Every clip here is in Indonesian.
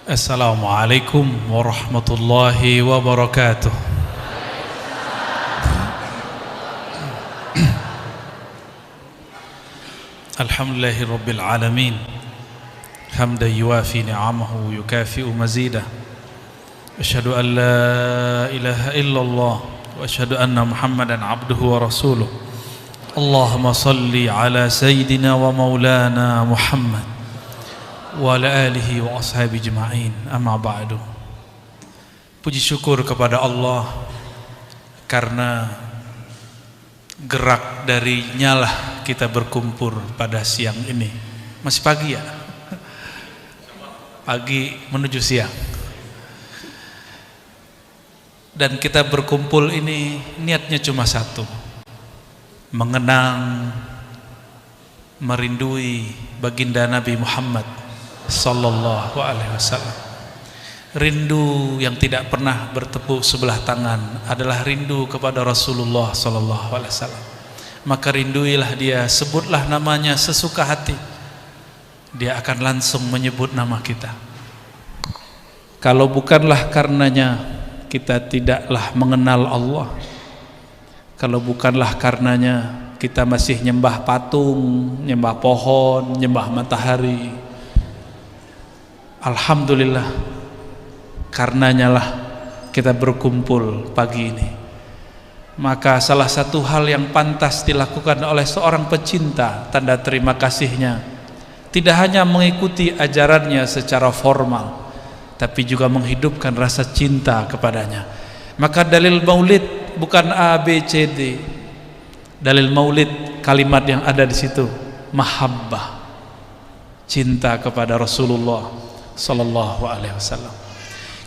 Assalamualaikum warahmatullahi wabarakatuh. Alhamdulillahi rabbil alamin, hamdan yuwafi ni'amahu yukafi'u mazidah. Asyhadu an la ilaha illallah wa asyhadu anna Muhammadan abduhu wa rasuluh. Allahumma salli ala sayyidina wa maulana Muhammad wa ala alihi wa ashabi jema'in, amma ba'du. Puji syukur kepada Allah karena gerak darinya lah kita berkumpul pada siang ini. Masih pagi ya? Pagi menuju siang. Dan kita berkumpul ini niatnya cuma satu, mengenang, merindui baginda Nabi Muhammad sallallahu alaihi wasallam. Rindu yang tidak pernah bertepuk sebelah tangan adalah rindu kepada Rasulullah sallallahu alaihi wasallam. Maka rinduilah dia, sebutlah namanya sesuka hati. Dia akan langsung menyebut nama kita. Kalau bukanlah karenanya kita tidaklah mengenal Allah, kalau bukanlah karenanya kita masih nyembah patung, nyembah pohon, nyembah matahari, alhamdulillah karenanya lah kita berkumpul pagi ini. Maka salah satu hal yang pantas dilakukan oleh seorang pecinta, tanda terima kasihnya, tidak hanya mengikuti ajarannya secara formal, tapi juga menghidupkan rasa cinta kepadanya. Maka dalil maulid bukan A, B, C, D. Dalil maulid, kalimat yang ada di situ, mahabbah, cinta kepada Rasulullah sallallahu alaihi wasallam.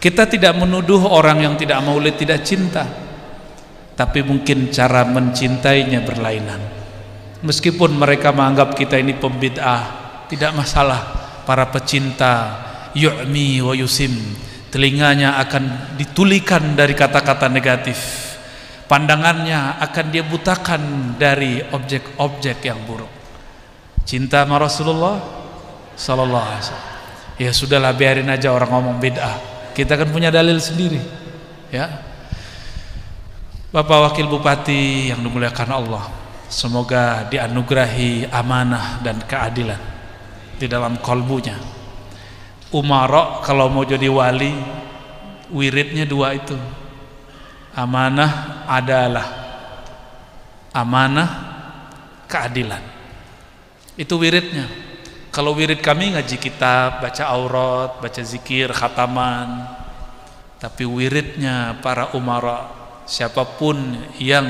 Kita tidak menuduh orang yang tidak maulid tidak cinta, tapi mungkin cara mencintainya berlainan. Meskipun mereka menganggap kita ini pembid'ah, tidak masalah. Para pecinta yu'mi wa yusim, telinganya akan ditulikan dari kata-kata negatif, pandangannya akan dia butakan dari objek-objek yang buruk. Cinta sama Rasulullah sallallahu alaihi wasallam, ya sudahlah, biarin aja orang ngomong bid'ah, kita kan punya dalil sendiri ya. Bapak Wakil Bupati yang dimuliakan Allah, semoga dianugerahi amanah dan keadilan di dalam kolbunya. Umara kalau mau jadi wali, wiridnya dua itu, amanah adalah, amanah keadilan, itu wiridnya. Kalau wirid kami ngaji kitab, baca aurat, baca zikir, khataman. Tapi wiridnya para umara, siapapun yang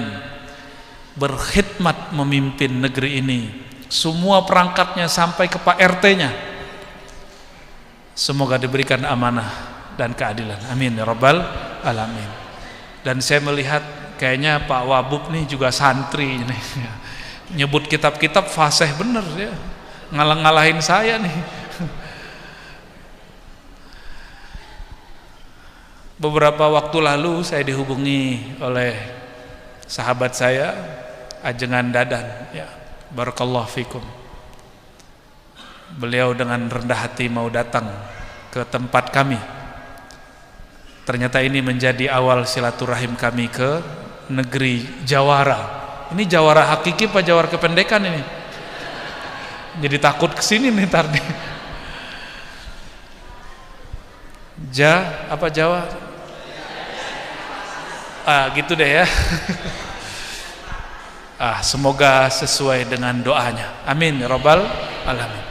berkhidmat memimpin negeri ini, semua perangkatnya sampai ke Pak RT-nya, semoga diberikan amanah dan keadilan, amin ya rabbal alamin. Dan saya melihat kayaknya Pak Wabub nih juga santri nih, nyebut kitab-kitab fasih bener ya, ngalah-ngalahin saya nih. Beberapa waktu lalu saya dihubungi oleh sahabat saya, Ajengan Dadan ya, barakallahu fikum. Beliau dengan rendah hati mau datang ke tempat kami. Ternyata ini menjadi awal silaturahim kami ke negeri Jawara. Ini Jawara hakiki apa Jawara kependekan ini? Jadi takut kesini nih ntar nih. Apa Jawa? Gitu deh ya. Semoga sesuai dengan doanya, amin ya rabbal alamin.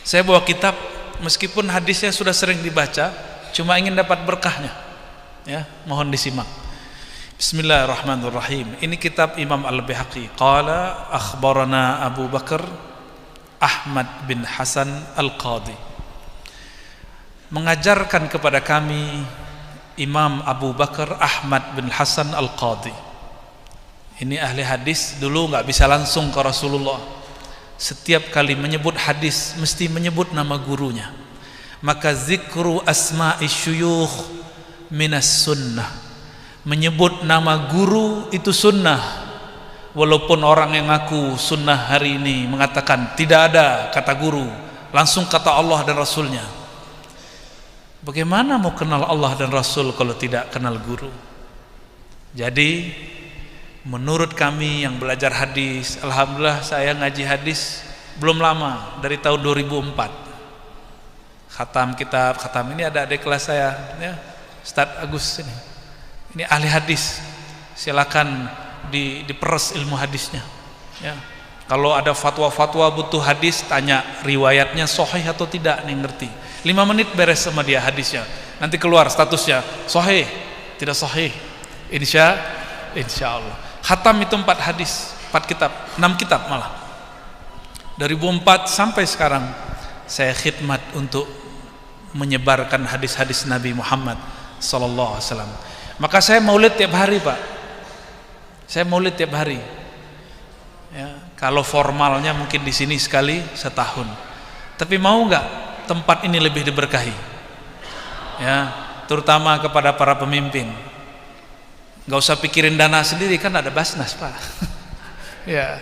Saya bawa kitab, meskipun hadisnya sudah sering dibaca, cuma ingin dapat berkahnya ya, mohon disimak. Bismillahirrahmanirrahim. Ini kitab Imam Al-Baihaqi. Qala akhbarana Abu Bakar Ahmad bin Hasan Al-Qadi. Mengajarkan kepada kami Imam Abu Bakar Ahmad bin Hasan Al-Qadi. Ini ahli hadis, dulu nggak bisa langsung ke Rasulullah. Setiap kali menyebut hadis mesti menyebut nama gurunya. Maka zikru asma'i syuyukh minas sunnah. Menyebut nama guru itu sunnah. Walaupun orang yang ngaku sunnah hari ini mengatakan tidak ada kata guru, langsung kata Allah dan Rasulnya. Bagaimana mau kenal Allah dan Rasul kalau tidak kenal guru? Jadi menurut kami yang belajar hadis, alhamdulillah saya ngaji hadis belum lama, dari tahun 2004. Khatam kitab, khatam ini ada adik kelas saya ya, Ustadz Agus ini. Ini ahli hadis. Silakan diperes ilmu hadisnya ya. Kalau ada fatwa-fatwa butuh hadis, tanya riwayatnya sahih atau tidak nih, ngerti. 5 menit beres sama dia hadisnya. Nanti keluar statusnya sahih, tidak sahih. Insya Allah. Khatam itu 4 hadis, 4 kitab, 6 kitab malah. 2004 sampai sekarang saya khidmat untuk menyebarkan hadis-hadis Nabi Muhammad sallallahu alaihi wasallam. Maka saya maulid tiap hari, Pak. Saya maulid tiap hari. Ya, kalau formalnya mungkin di sini sekali setahun. Tapi mau nggak tempat ini lebih diberkahi? Ya, terutama kepada para pemimpin. Nggak usah pikirin dana sendiri, kan ada Basnas, Pak. Ya.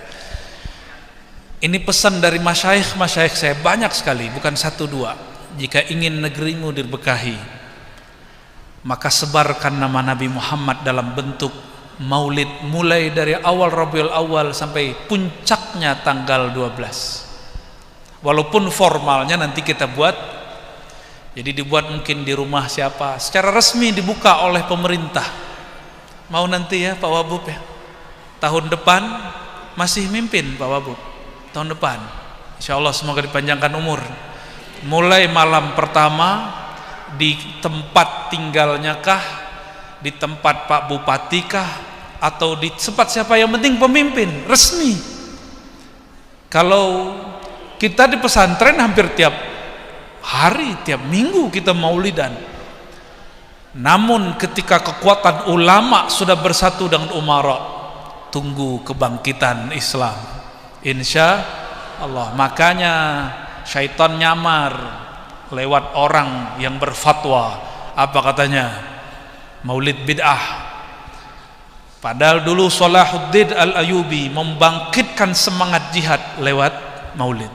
Ini pesan dari masyayikh saya banyak sekali, bukan 1-2. Jika ingin negerimu diberkahi, maka sebarkan nama Nabi Muhammad dalam bentuk maulid, mulai dari awal Rabiul Awal sampai puncaknya tanggal 12. Walaupun formalnya nanti kita buat, jadi dibuat mungkin di rumah siapa, secara resmi dibuka oleh pemerintah. Mau nanti ya Pak Wabub ya, tahun depan masih mimpin Pak Wabub, tahun depan insya Allah semoga dipanjangkan umur. Mulai malam pertama di tempat tinggalnya kah, di tempat Pak Bupati kah, atau di tempat siapa, yang penting pemimpin resmi. Kalau kita di pesantren hampir tiap hari, tiap minggu kita maulidan. Namun ketika kekuatan ulama sudah bersatu dengan umara, tunggu kebangkitan Islam insya Allah. Makanya syaitan nyamar lewat orang yang berfatwa, apa katanya, maulid bid'ah. Padahal dulu Salahuddin Al-Ayyubi membangkitkan semangat jihad lewat maulid.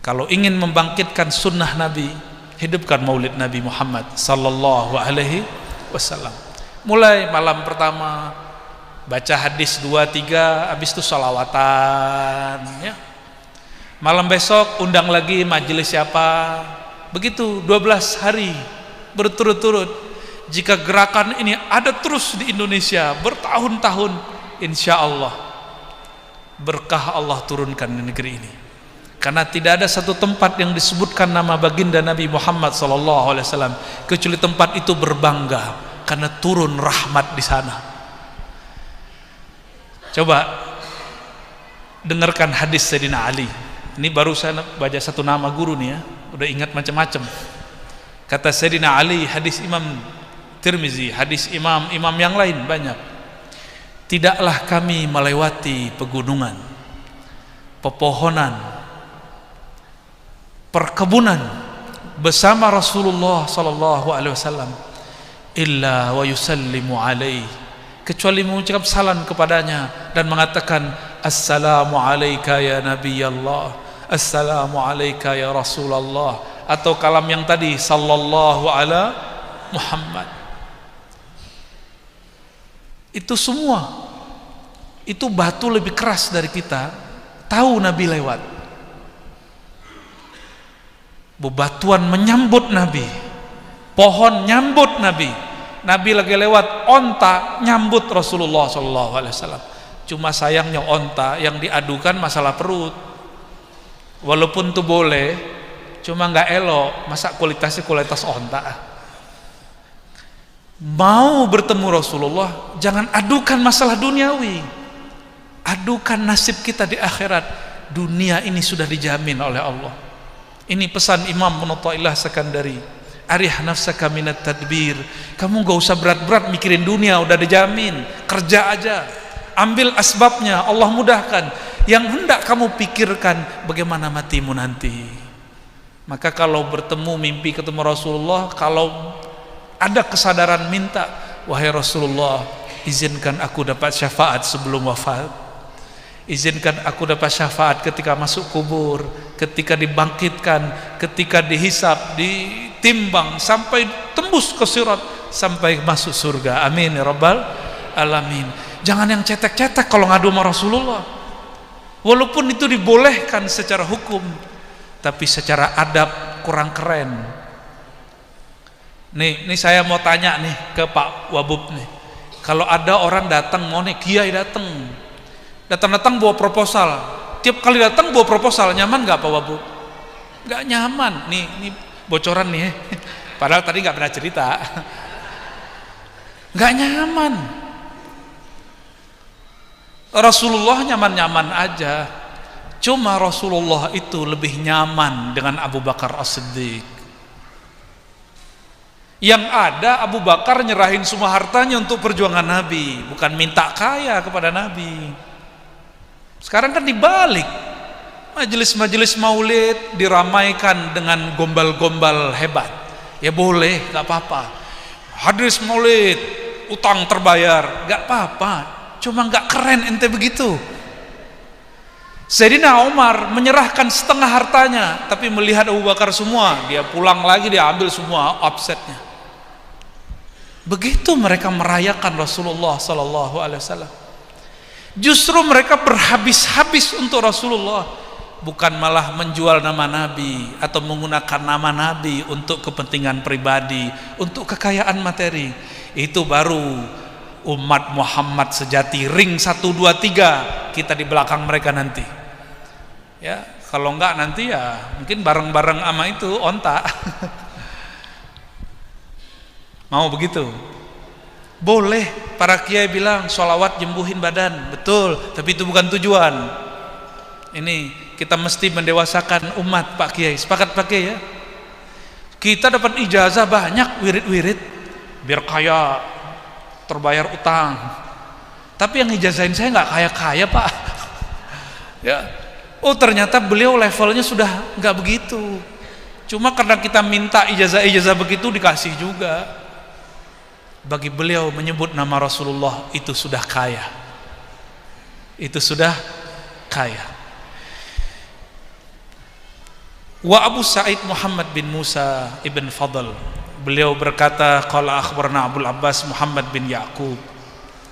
Kalau ingin membangkitkan sunnah Nabi, hidupkan maulid Nabi Muhammad sallallahu alaihi wasallam. Mulai malam pertama baca hadis 2-3, habis itu sholawatan ya. Malam besok undang lagi majelis siapa, begitu 12 hari berturut-turut. Jika gerakan ini ada terus di Indonesia bertahun-tahun, insya Allah berkah Allah turunkan di negeri ini. Karena tidak ada satu tempat yang disebutkan nama baginda Nabi Muhammad SAW kecuali tempat itu berbangga karena turun rahmat di sana. Coba dengarkan hadis Sayyidina Ali. Ini baru saya baca satu nama guru nih ya, udah ingat macam-macam. Kata Sayyidina Ali, hadis Imam Tirmizi, hadis imam yang lain banyak. Tidaklah kami melewati pegunungan, pepohonan, perkebunan bersama Rasulullah sallallahu alaihi wasallam illa wa yusallimu alaihi, kecuali mengucap salam kepadanya dan mengatakan assalamu alayka ya nabiyallah, assalamu alayka ya Rasulullah, atau kalam yang tadi sallallahu ala Muhammad. Itu semua, itu batu lebih keras dari kita, tahu Nabi lewat. Bebatuan menyambut Nabi, pohon nyambut Nabi, Nabi lagi lewat, onta nyambut Rasulullah SAW. Cuma sayangnya onta yang diadukan masalah perut. Walaupun itu boleh, cuma nggak elok, masa kualitasnya kualitas onta. Mau bertemu Rasulullah, jangan adukan masalah duniawi, adukan nasib kita di akhirat. Dunia ini sudah dijamin oleh Allah. Ini pesan Imam Ibnu Athaillah Sakandari, arih nafsaka minat tadbir. Kamu gak usah berat-berat mikirin dunia, udah dijamin. Kerja aja, ambil asbabnya, Allah mudahkan. Yang hendak kamu pikirkan bagaimana matimu nanti. Maka kalau bertemu mimpi ketemu Rasulullah, kalau ada kesadaran, minta, wahai Rasulullah, izinkan aku dapat syafaat sebelum wafat, izinkan aku dapat syafaat ketika masuk kubur, ketika dibangkitkan, ketika dihisab, ditimbang sampai tembus ke sirat, sampai masuk surga. Amin ya rabbal alamin. Jangan yang cetek-cetek kalau ngadu sama Rasulullah. Walaupun itu dibolehkan secara hukum, tapi secara adab kurang keren. Nih saya mau tanya nih ke Pak Wabub nih. Kalau ada orang datang, mau nih kiai datang bawa proposal, tiap kali datang bawa proposal, nyaman nggak Pak Wabub? Nggak nyaman. Nih bocoran nih. Padahal tadi nggak pernah cerita. Nggak nyaman. Rasulullah nyaman-nyaman aja. Cuma Rasulullah itu lebih nyaman dengan Abu Bakar As-Siddiq. Yang ada Abu Bakar nyerahin semua hartanya untuk perjuangan Nabi, bukan minta kaya kepada Nabi. Sekarang kan dibalik. Majelis-majelis maulid diramaikan dengan gombal-gombal hebat. Ya boleh, gak apa-apa. Hadis maulid, utang terbayar, gak apa-apa. Cuma gak keren ente begitu. Sayyidina Umar menyerahkan setengah hartanya, tapi melihat Abu Bakar semua, dia pulang lagi, dia ambil semua offsetnya. Begitu mereka merayakan Rasulullah sallallahu alaihi wasallam. Justru mereka berhabis-habis untuk Rasulullah, bukan malah menjual nama Nabi atau menggunakan nama Nabi untuk kepentingan pribadi, untuk kekayaan materi. Itu baru umat Muhammad sejati. Ring 1, 2, 3 kita di belakang mereka nanti. Ya, kalau enggak nanti ya mungkin bareng-bareng sama itu onta. Mau begitu? Boleh. Para kiai bilang sholawat jembuhin badan, betul, tapi itu bukan tujuan. Ini kita mesti mendewasakan umat Pak Kiai. Sepakat Pak Kiai ya? Kita dapat ijazah banyak, wirid-wirid biar kaya, terbayar utang. Tapi yang ijazahin saya nggak kaya-kaya Pak. Ya. Oh ternyata beliau levelnya sudah nggak begitu. Cuma karena kita minta ijazah begitu dikasih juga. Bagi beliau menyebut nama Rasulullah itu sudah kaya. Itu sudah kaya. Wa Abu Sa'id Muhammad bin Musa ibn Fadl, beliau berkata, qala akhbarna Abdul Abbas Muhammad bin Ya'qub,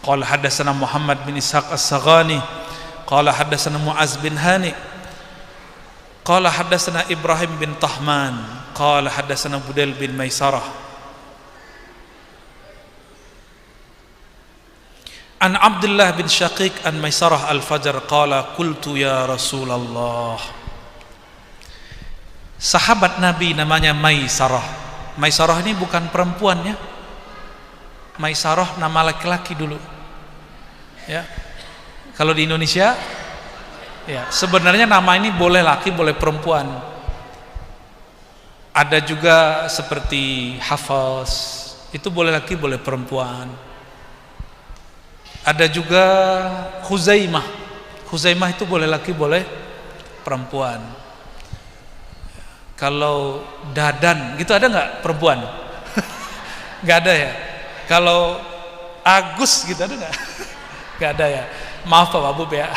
qala hadatsana Muhammad bin Ishaq As-Saghani, qala hadatsana Mu'az bin Hani, qala hadatsana Ibrahim bin Tahman, qala hadatsana Budail bin Maisarah an Abdullah bin Syaqiq an Maisarah al-Fajr qala qultu ya Rasulullah. Sahabat Nabi namanya Maisarah. Maisarah ini bukan perempuan ya. Maisarah nama laki-laki dulu. Ya. Kalau di Indonesia ya, sebenarnya nama ini boleh laki, boleh perempuan. Ada juga seperti Hafaz, itu boleh laki, boleh perempuan. Ada juga Khuzaimah. Khuzaimah itu boleh laki, boleh perempuan. Kalau Dadan gitu ada nggak perempuan? Nggak ada ya. Kalau Agus gitu ada nggak? Nggak ada ya. Maaf Pak Wabub ya.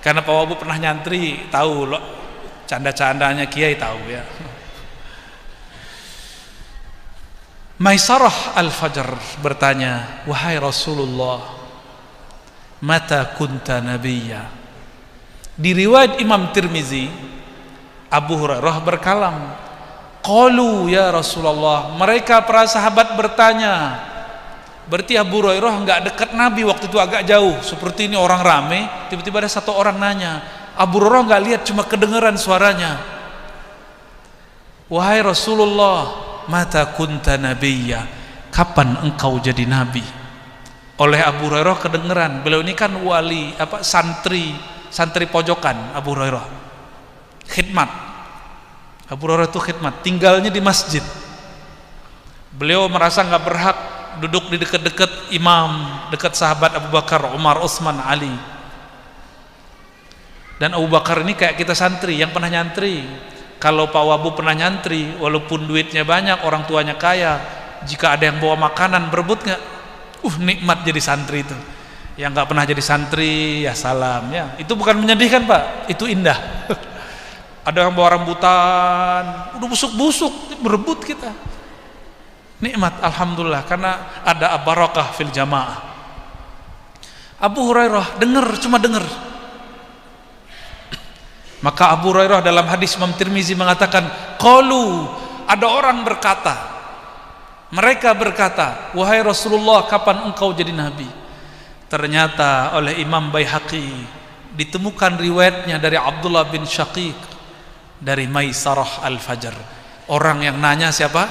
Karena Pak Wabub pernah nyantri, tahu loh canda-candanya kiai tahu ya. Maisarah al-Fajr bertanya, wahai Rasulullah, mata kunta nabiyya. Di riwayat Imam Tirmizi, Abu Hurairah berkalam, qalu ya Rasulullah, mereka para sahabat bertanya. Berarti Abu Hurairah enggak dekat Nabi waktu itu, agak jauh. Seperti ini orang rame, tiba-tiba ada satu orang nanya. Abu Hurairah enggak lihat, cuma kedengaran suaranya. Wahai Rasulullah, mata kunta nabiyya, kapan engkau jadi nabi? Oleh Abu Hurairah kedengeran. Beliau ini kan wali, santri pojokan Abu Hurairah. Khidmat. Abu Hurairah itu khidmat, tinggalnya di masjid. Beliau merasa nggak berhak duduk di dekat-dekat imam, dekat sahabat Abu Bakar, Umar, Utsman, Ali. Dan Abu Bakar ini kayak kita santri yang pernah nyantri. Kalau Pak Wabu pernah nyantri, walaupun duitnya banyak, orang tuanya kaya, jika ada yang bawa makanan, berebut nggak? Nikmat jadi santri itu. Yang nggak pernah jadi santri, ya salam ya. Itu bukan menyedihkan Pak, itu indah. Ada yang bawa rambutan, udah busuk-busuk, berebut kita. Nikmat, alhamdulillah, karena ada barakah fil jamaah. Abu Hurairah cuma dengar. Maka Abu Hurairah dalam hadis Imam Tirmizi mengatakan, qalu, ada orang berkata, mereka berkata, wahai Rasulullah, kapan engkau jadi nabi? Ternyata oleh Imam Baihaqi ditemukan riwayatnya dari Abdullah bin Syaqiq dari Maisarah Al-Fajr. Orang yang nanya siapa?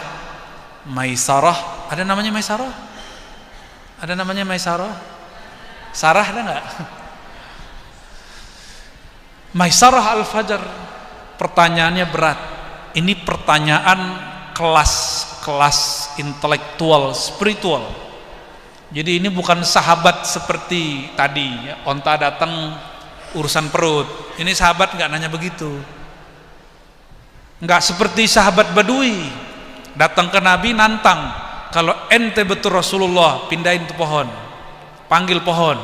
Maisarah. Ada namanya Maisarah? Ada namanya Maisarah? Sarah ada enggak? Maisarah Al-Fajr. Pertanyaannya berat. Ini pertanyaan kelas intelektual, spiritual. Jadi ini bukan sahabat seperti tadi ya, onta datang urusan perut. Ini sahabat enggak nanya begitu. Enggak seperti sahabat Badui datang ke Nabi nantang, kalau ente betul Rasulullah, pindahin tuh pohon, panggil pohon.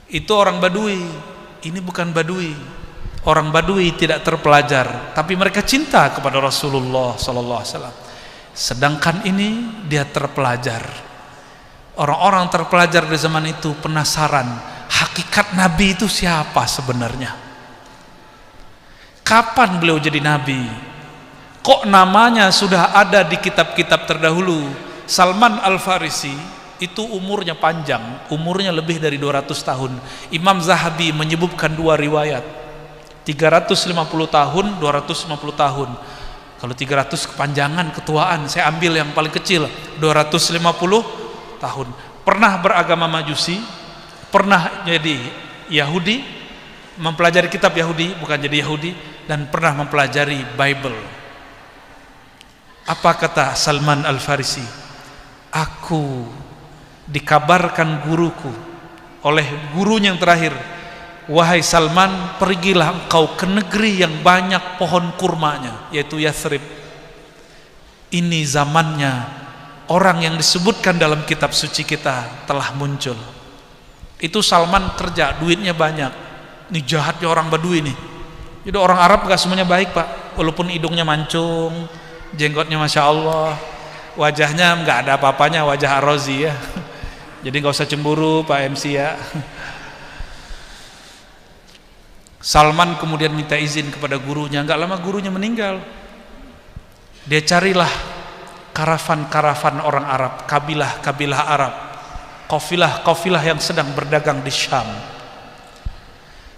Itu orang Badui. Ini bukan Badui. Orang Badui tidak terpelajar, tapi mereka cinta kepada Rasulullah sallallahu alaihi wasallam. Sedangkan ini dia terpelajar. Orang-orang terpelajar di zaman itu penasaran, hakikat Nabi itu siapa sebenarnya? Kapan beliau jadi nabi? Kok namanya sudah ada di kitab-kitab terdahulu? Salman Al-Farisi itu umurnya panjang, umurnya lebih dari 200 tahun. Imam Zahabi menyebutkan dua riwayat, 350 tahun, 250 tahun. Kalau 300 kepanjangan, ketuaan, saya ambil yang paling kecil, 250 tahun. Pernah beragama Majusi, pernah jadi Yahudi, mempelajari kitab Yahudi, bukan jadi Yahudi, dan pernah mempelajari Bible. Apa kata Salman Al-Farisi? Aku dikabarkan guruku oleh gurunya yang terakhir, wahai Salman, pergilah engkau ke negeri yang banyak pohon kurmanya, yaitu Yathrib. Ini zamannya orang yang disebutkan dalam kitab suci kita telah muncul. Itu Salman kerja, duitnya banyak. Ini jahatnya orang Badui nih. Jadi orang Arab gak semuanya baik, Pak. Walaupun hidungnya mancung, jenggotnya Masya Allah, wajahnya gak ada apa-apanya, wajah Ar-Razi ya. Jadi gak usah cemburu Pak MC ya. Salman kemudian minta izin kepada gurunya. Gak lama gurunya meninggal. Dia carilah karavan-karavan orang Arab, kabilah-kabilah Arab, kafilah-kafilah yang sedang berdagang di Syam.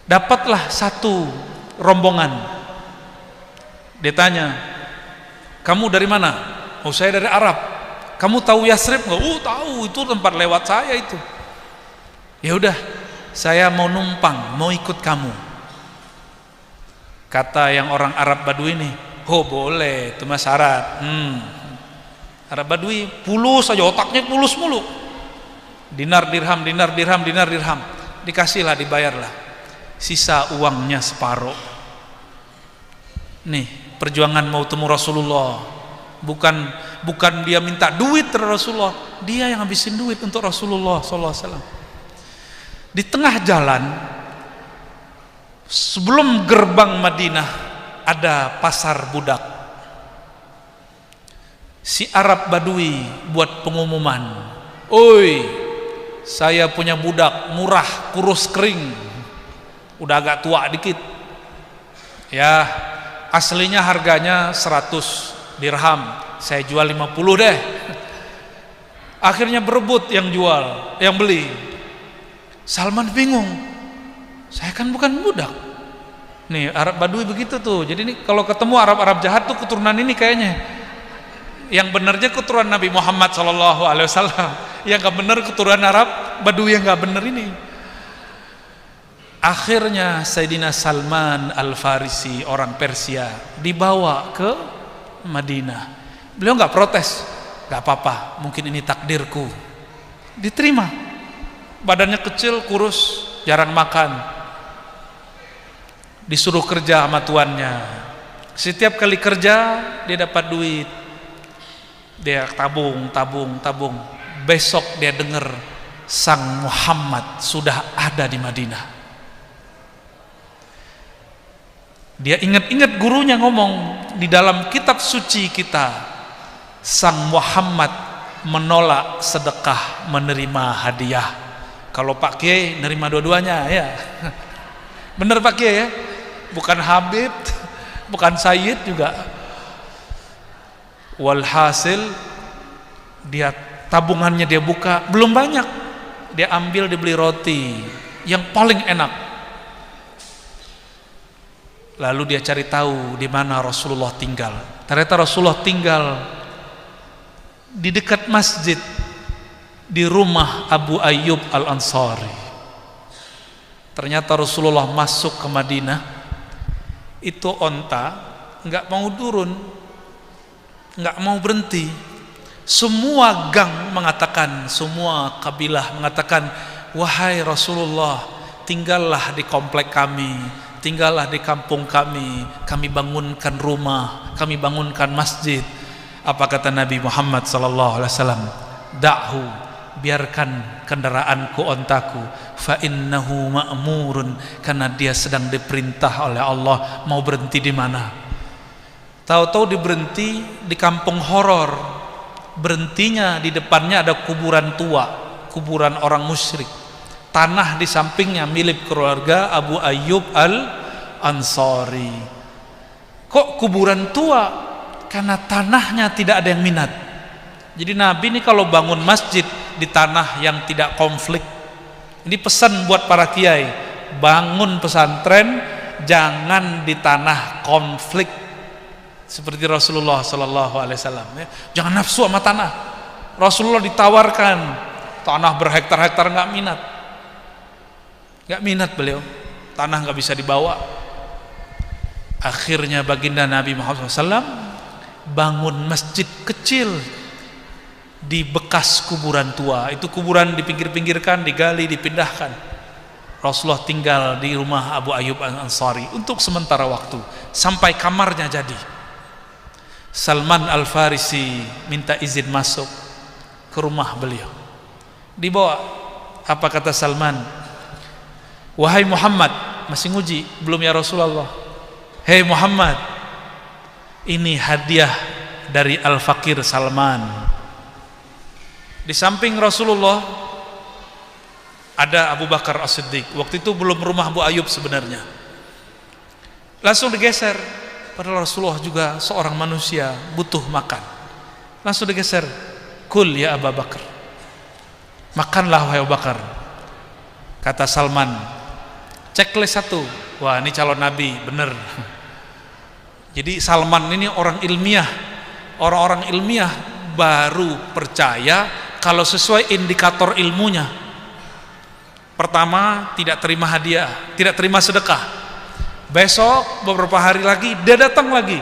Dapatlah satu rombongan. Dia tanya, kamu dari mana? Oh, saya dari Arab. Kamu tahu Yathrib nggak? Oh, tahu, itu tempat lewat saya itu. Ya udah, saya mau numpang, mau ikut kamu. Kata yang orang Arab Badui ini, oh boleh, itu mah syarat. Arab Badui pulus aja, otaknya pulus mulu. Dinar dirham, dinar dirham, dinar dirham. Dikasihlah, dibayarlah. Sisa uangnya separuh. Nih, perjuangan mau temu Rasulullah. Bukan dia minta duit dari Rasulullah, dia yang habisin duit untuk Rasulullah SAW. Di tengah jalan, sebelum gerbang Madinah, ada pasar budak. Si Arab Badui buat pengumuman, oi, saya punya budak murah, kurus kering, udah agak tua dikit ya, aslinya harganya 100 dirham, saya jual 50 deh. Akhirnya berebut yang jual, yang beli. Salman bingung, saya kan bukan budak. Nih Arab Badui begitu tuh. Jadi ini kalau ketemu Arab-Arab jahat tuh keturunan ini kayaknya. Yang benernya keturunan Nabi Muhammad SAW, yang gak bener keturunan Arab Badui yang gak bener ini. Akhirnya Sayyidina Salman Al-Farisi, orang Persia, dibawa ke Madinah. Beliau nggak protes, nggak apa-apa, mungkin ini takdirku. Diterima. Badannya kecil, kurus, jarang makan. Disuruh kerja sama tuannya. Setiap kali kerja dia dapat duit. Dia tabung. Besok dia dengar Sang Muhammad sudah ada di Madinah. Dia ingat-ingat gurunya ngomong di dalam kitab suci kita, Sang Muhammad menolak sedekah, menerima hadiah. Kalau Pak Kiai nerima dua-duanya ya. Bener Pak Kiai ya? Bukan Habib, bukan Sayyid juga. Walhasil dia tabungannya dia buka, belum banyak. Dia ambil, dibeli roti yang paling enak. Lalu dia cari tahu di mana Rasulullah tinggal. Ternyata Rasulullah tinggal di dekat masjid, di rumah Abu Ayyub Al-Ansari. Ternyata Rasulullah masuk ke Madinah, itu onta nggak mau turun, nggak mau berhenti. Semua gang mengatakan, semua kabilah mengatakan, wahai Rasulullah, tinggallah di komplek kami, tinggallah di kampung kami bangunkan rumah, kami bangunkan masjid. Apa kata Nabi Muhammad sallallahu alaihi wasallam? Da'hu, biarkan kendaraanku, ontaku, fa innahu ma'murun, karena dia sedang diperintah oleh Allah. Mau berhenti di mana? Tahu-tahu diberhenti di kampung horor. Berhentinya di depannya ada kuburan tua, kuburan orang musyrik. Tanah di sampingnya milik keluarga Abu Ayyub Al-Ansari. Kok kuburan tua? Karena tanahnya tidak ada yang minat. Jadi Nabi ini kalau bangun masjid di tanah yang tidak konflik. Ini pesan buat para kiai, bangun pesantren jangan di tanah konflik. Seperti Rasulullah sallallahu alaihi wasallam ya. Jangan nafsu sama tanah. Rasulullah ditawarkan tanah berhektar-hektar, nggak minat. Gak minat beliau, tanah gak bisa dibawa. Akhirnya baginda Nabi Muhammad SAW bangun masjid kecil di bekas kuburan tua. Itu kuburan dipinggir-pinggirkan, digali, dipindahkan. Rasulullah tinggal di rumah Abu Ayyub Al-Ansari untuk sementara waktu sampai kamarnya jadi. Salman Al-Farisi minta izin masuk ke rumah beliau. Dibawa. Apa kata Salman? Wahai Muhammad, masih nguji, belum ya Rasulullah. Hei Muhammad, ini hadiah dari Al-Fakir Salman. Di samping Rasulullah ada Abu Bakar As-Siddiq. Waktu itu belum rumah Abu Ayyub sebenarnya. Langsung digeser, padahal Rasulullah juga seorang manusia, butuh makan. Langsung digeser. Kul ya Abu Bakar, makanlah wahai Abu Bakar. Kata Salman, checklist satu, wah ini calon nabi bener. Jadi Salman ini orang ilmiah. Orang-orang ilmiah baru percaya kalau sesuai indikator ilmunya. Pertama, tidak terima hadiah, tidak terima sedekah. Besok beberapa hari lagi dia datang lagi,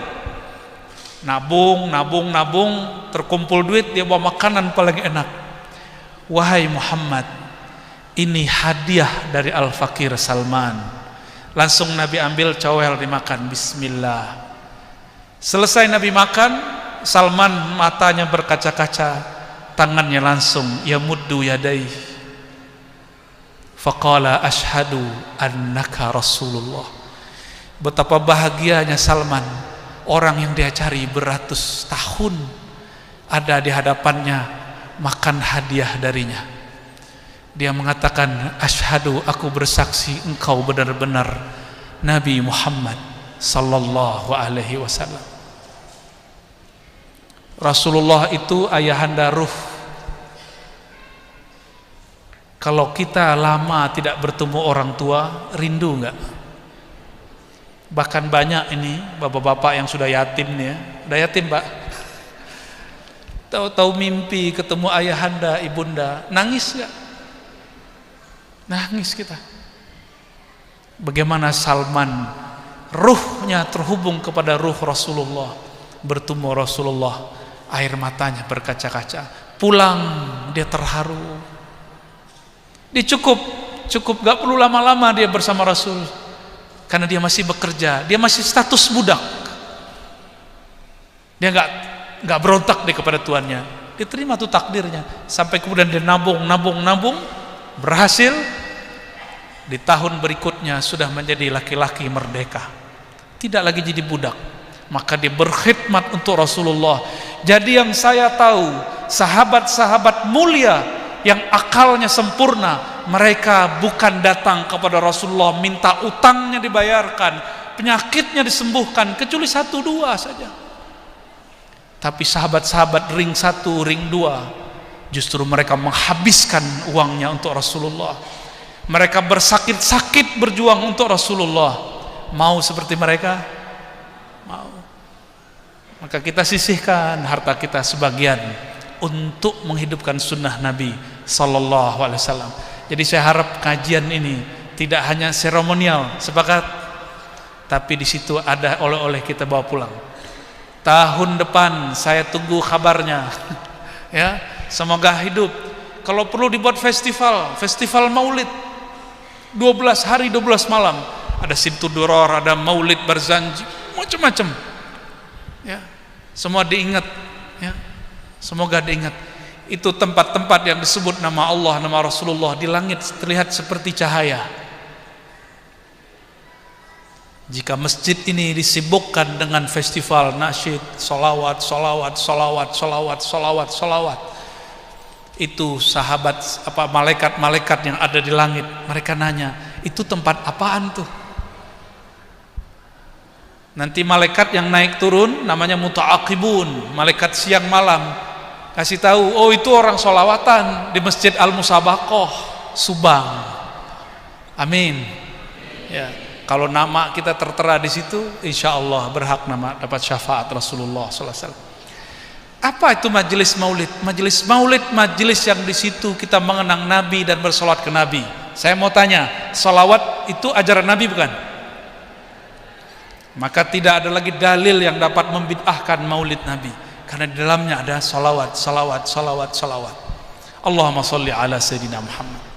nabung, terkumpul duit, dia bawa makanan paling enak. Wahai Muhammad, ini hadiah dari Al-Fakir Salman. Langsung Nabi ambil cowel, dimakan. Bismillah. Selesai Nabi makan, Salman matanya berkaca-kaca, tangannya langsung yamuddu yadai. Faqala ashhadu annaka Rasulullah. Betapa bahagianya Salman, orang yang dia cari beratus tahun ada di hadapannya, makan hadiah darinya. Dia mengatakan, asyhadu, aku bersaksi engkau benar-benar Nabi Muhammad sallallahu alaihi wasallam. Rasulullah itu ayahanda ruh. Kalau kita lama tidak bertemu orang tua, rindu enggak? Bahkan banyak ini bapak-bapak yang sudah yatim nih ya. Udah yatim, Pak. Tahu-tahu mimpi ketemu ayahanda, ibunda, nangis enggak? Nangis kita. Bagaimana Salman ruhnya terhubung kepada ruh Rasulullah, bertemu Rasulullah, air matanya berkaca-kaca. Pulang dia terharu. Dia cukup gak perlu lama-lama dia bersama Rasul, karena dia masih bekerja, dia masih status budak. Dia gak berontak dia kepada tuannya, dia terima tuh takdirnya. Sampai kemudian dia nabung, berhasil. Di tahun berikutnya sudah menjadi laki-laki merdeka. tidak lagi jadi budak, maka dia berkhidmat untuk Rasulullah. Jadi yang saya tahu, sahabat-sahabat mulia yang akalnya sempurna, mereka bukan datang kepada Rasulullah minta utangnya dibayarkan, penyakitnya disembuhkan, kecuali 1-2 saja. Tapi sahabat-sahabat ring 1, ring 2, justru mereka menghabiskan uangnya untuk Rasulullah. Mereka bersakit-sakit berjuang untuk Rasulullah. Mau seperti mereka? Mau. Maka kita sisihkan harta kita sebagian untuk menghidupkan sunnah Nabi Sallallahu Alaihi Wasallam. Jadi saya harap kajian ini tidak hanya seremonial, sepakat, tapi di situ ada oleh-oleh kita bawa pulang. Tahun depan saya tunggu kabarnya. Ya, semoga hidup. Kalau perlu dibuat festival Maulid, 12 hari 12 malam. Ada Simtu Duror, ada Maulid Barzanji, macam-macam. Ya, semua diingat. Ya, semoga diingat. Itu tempat-tempat yang disebut nama Allah, nama Rasulullah di langit terlihat seperti cahaya. Jika masjid ini disibukkan dengan festival nasyid, solawat, itu sahabat malaikat-malaikat yang ada di langit, mereka nanya, itu tempat apaan tuh? Nanti malaikat yang naik turun namanya muta'aqibun, malaikat siang malam, kasih tahu, oh itu orang solawatan di Masjid Al-Musabaqah Subang. Amin. Ya, kalau nama kita tertera di situ, insya Allah berhak nama dapat syafaat Rasulullah SAW. Apa itu majelis maulid? Majelis maulid, majelis yang di situ kita mengenang Nabi dan bersolawat ke Nabi. Saya mau tanya, solawat itu ajaran Nabi bukan? Maka tidak ada lagi dalil yang dapat membid'ahkan maulid Nabi, karena di dalamnya ada salawat. Allahumma sholli ala Sayyidina Muhammad.